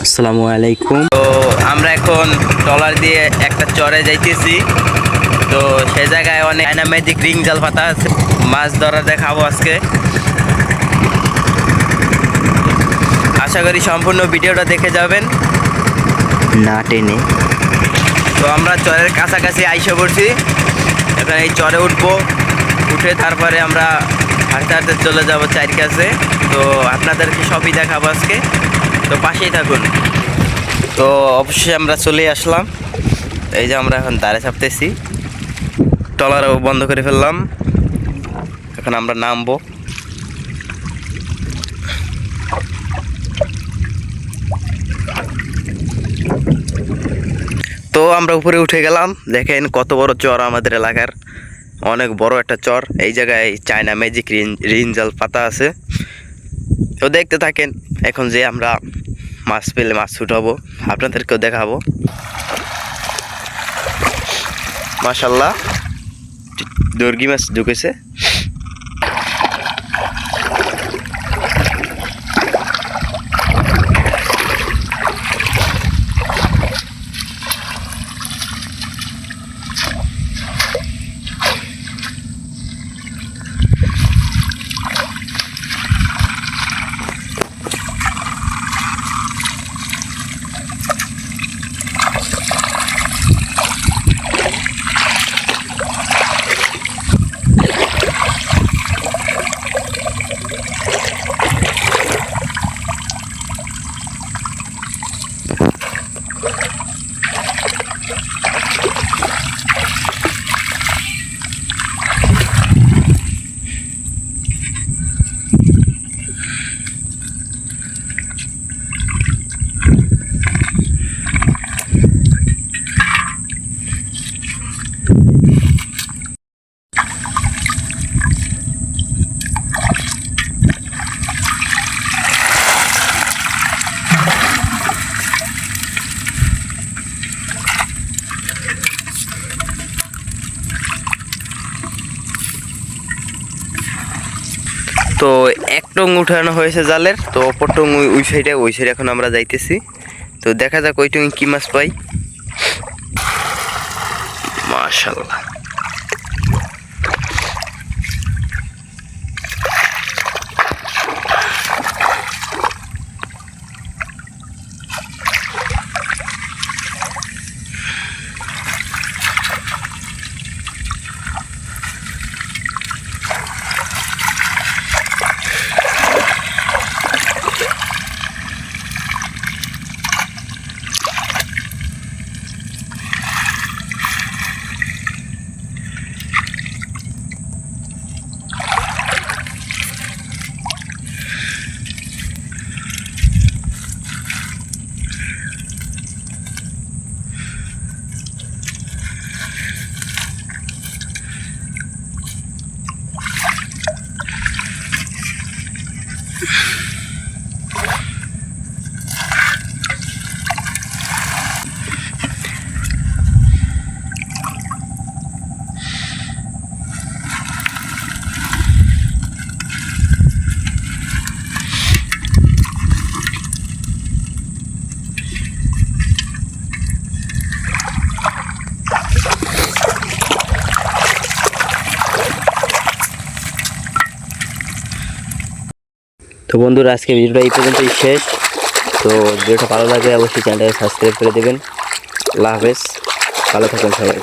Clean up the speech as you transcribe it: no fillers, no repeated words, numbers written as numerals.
আসসালামু আলাইকুম। তো আমরা এখন ট্রলার দিয়ে একটা চরে যাইতেছি। তো সে জায়গায় অনেক ম্যাজিক রিং জাল পাতা আছে, মাছ ধরা দেখাবো আজকে। আশা করি সম্পূর্ণ ভিডিওটা দেখে যাবেন না টেনে। তো আমরা চরের কাছাকাছি আইসা পড়ছি, এখন এই চরে উঠবো, উঠে তারপরে আমরা হাঁটতে হাঁটতে চলে যাবো চারির কাছে। তো আপনাদেরকে সবই দেখাবো আজকে, তো পাশেই থাকুন। তো অবশ্যই আমরা চলে আসলাম, এই যে আমরা এখন দাঁড়ে চাপতেছি, ট্রলারও বন্ধ করে ফেললাম, এখন আমরা নামবো। তো আমরা উপরে উঠে গেলাম, দেখেন কত বড় চর আমাদের এলাকার, অনেক বড় একটা চর। এই জায়গায় চায়না ম্যাজিক রিঞ্জাল পাতা আছে। তো দেখতে থাকেন, এখন যে আমরা মাছ পেলে মাছ ছুটাবো, আপনাদেরকেও দেখাবো। মাশাল্লাহ, দর্গি মাছ ঢুকেছে। তো এক টং উঠানো হয়েছে জালের, তো অপর টং ওই সাইডে এখন আমরা যাইতেছি। তো দেখা যাক ওই টং কি মাছ পাই। মাশাআল্লাহ, তো বন্ধুরা, আজকে ভিডিওটা এই পর্যন্তই শেষ। তো ভিডিওটা ভালো লাগলে অবশ্যই চ্যানেলটাকে সাবস্ক্রাইব করে দেবেন। আল্লাহ হাফেজ, ভালো থাকুন সবাই।